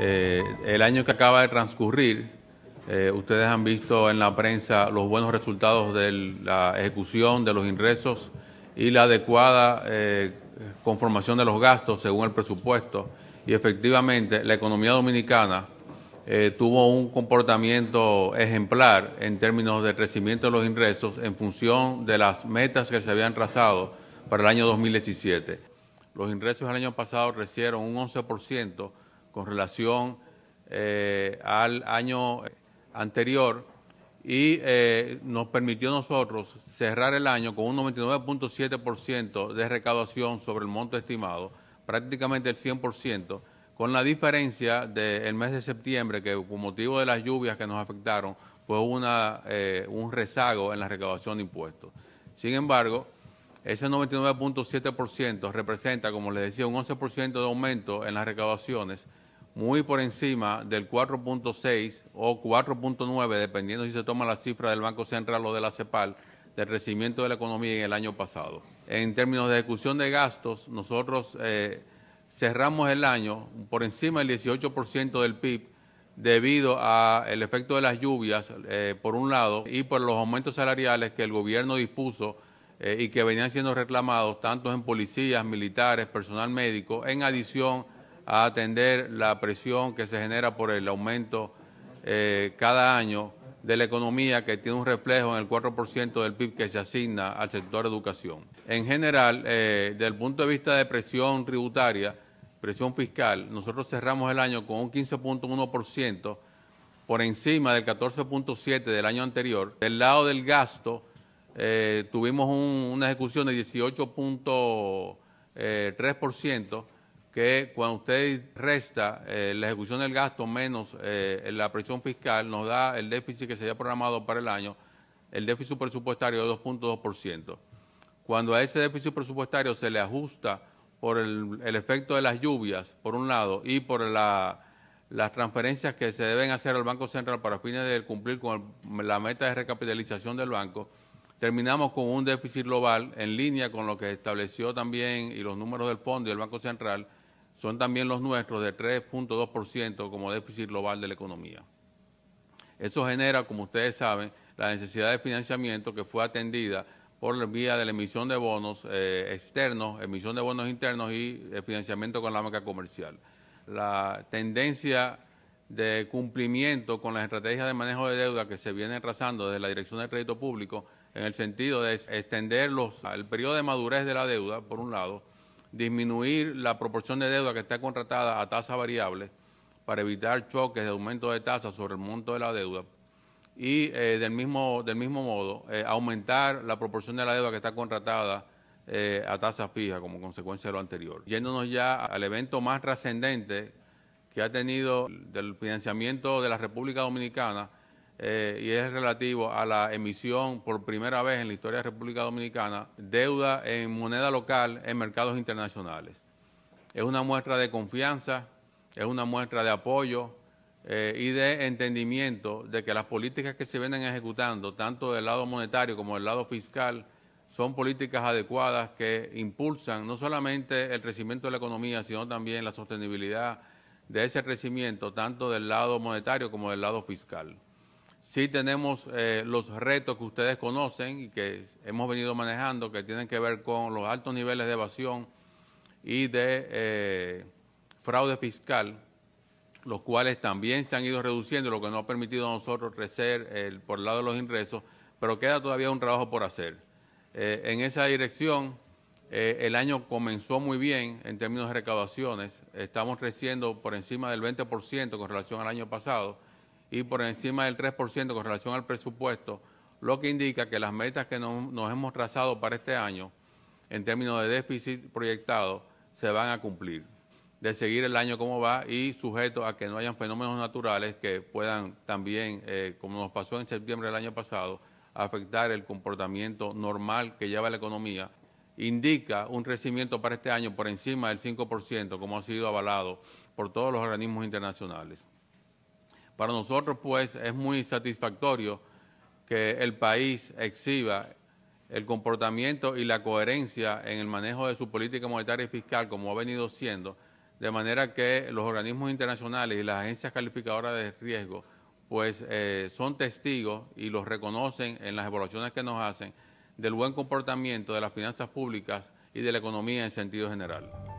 El año que acaba de transcurrir, ustedes han visto en la prensa los buenos resultados de la ejecución de los ingresos y la adecuada conformación de los gastos según el presupuesto. Y efectivamente la economía dominicana tuvo un comportamiento ejemplar en términos de crecimiento de los ingresos en función de las metas que se habían trazado para el año 2017. Los ingresos del año pasado crecieron un 11% con relación al año anterior y nos permitió a nosotros cerrar el año con un 99.7% de recaudación sobre el monto estimado, prácticamente el 100%, con la diferencia del mes de septiembre, que con motivo de las lluvias que nos afectaron, fue un rezago en la recaudación de impuestos. Sin embargo, ese 99.7% representa, como les decía, un 11% de aumento en las recaudaciones, muy por encima del 4.6 o 4.9, dependiendo si se toma la cifra del Banco Central o de la CEPAL, del crecimiento de la economía en el año pasado. En términos de ejecución de gastos, nosotros cerramos el año por encima del 18% del PIB debido al efecto de las lluvias, por un lado, y por los aumentos salariales que el gobierno dispuso y que venían siendo reclamados tanto en policías, militares, personal médico, en adición a atender la presión que se genera por el aumento cada año de la economía, que tiene un reflejo en el 4% del PIB que se asigna al sector educación. En general, desde el punto de vista de presión tributaria, presión fiscal, nosotros cerramos el año con un 15.1% por encima del 14.7% del año anterior. Del lado del gasto, tuvimos una ejecución de 18.3%, que cuando usted resta la ejecución del gasto menos la presión fiscal, nos da el déficit que se había programado para el año, el déficit presupuestario de 2.2%. Cuando a ese déficit presupuestario se le ajusta por el efecto de las lluvias, por un lado, y por las transferencias que se deben hacer al Banco Central para fines de cumplir con la meta de recapitalización del banco, terminamos con un déficit global en línea con lo que estableció también, y los números del Fondo y del Banco Central son también los nuestros, de 3.2% como déficit global de la economía. Eso genera, como ustedes saben, la necesidad de financiamiento que fue atendida por vía de la emisión de bonos externos, emisión de bonos internos y financiamiento con la banca comercial. La tendencia de cumplimiento con las estrategias de manejo de deuda que se vienen trazando desde la Dirección de Crédito Público, en el sentido de extender el periodo de madurez de la deuda, por un lado, disminuir la proporción de deuda que está contratada a tasa variable para evitar choques de aumento de tasa sobre el monto de la deuda, y del mismo modo aumentar la proporción de la deuda que está contratada a tasa fija como consecuencia de lo anterior. Yéndonos ya al evento más trascendente que ha tenido del financiamiento de la República Dominicana, y es relativo a la emisión por primera vez en la historia de la República Dominicana, deuda en moneda local en mercados internacionales. Es una muestra de confianza, es una muestra de apoyo y de entendimiento de que las políticas que se vienen ejecutando, tanto del lado monetario como del lado fiscal, son políticas adecuadas que impulsan no solamente el crecimiento de la economía, sino también la sostenibilidad de ese crecimiento, tanto del lado monetario como del lado fiscal. Sí tenemos los retos que ustedes conocen y que hemos venido manejando, que tienen que ver con los altos niveles de evasión y de fraude fiscal, los cuales también se han ido reduciendo, lo que nos ha permitido a nosotros crecer por el lado de los ingresos, pero queda todavía un trabajo por hacer. En esa dirección, el año comenzó muy bien en términos de recaudaciones. Estamos creciendo por encima del 20% con relación al año pasado y por encima del 3% con relación al presupuesto, lo que indica que las metas que nos hemos trazado para este año, en términos de déficit proyectado, se van a cumplir. De seguir el año como va y sujeto a que no hayan fenómenos naturales que puedan también, como nos pasó en septiembre del año pasado, afectar el comportamiento normal que lleva la economía, indica un crecimiento para este año por encima del 5%, como ha sido avalado por todos los organismos internacionales. Para nosotros, pues, es muy satisfactorio que el país exhiba el comportamiento y la coherencia en el manejo de su política monetaria y fiscal, como ha venido siendo, de manera que los organismos internacionales y las agencias calificadoras de riesgo pues son testigos y los reconocen en las evaluaciones que nos hacen del buen comportamiento de las finanzas públicas y de la economía en sentido general.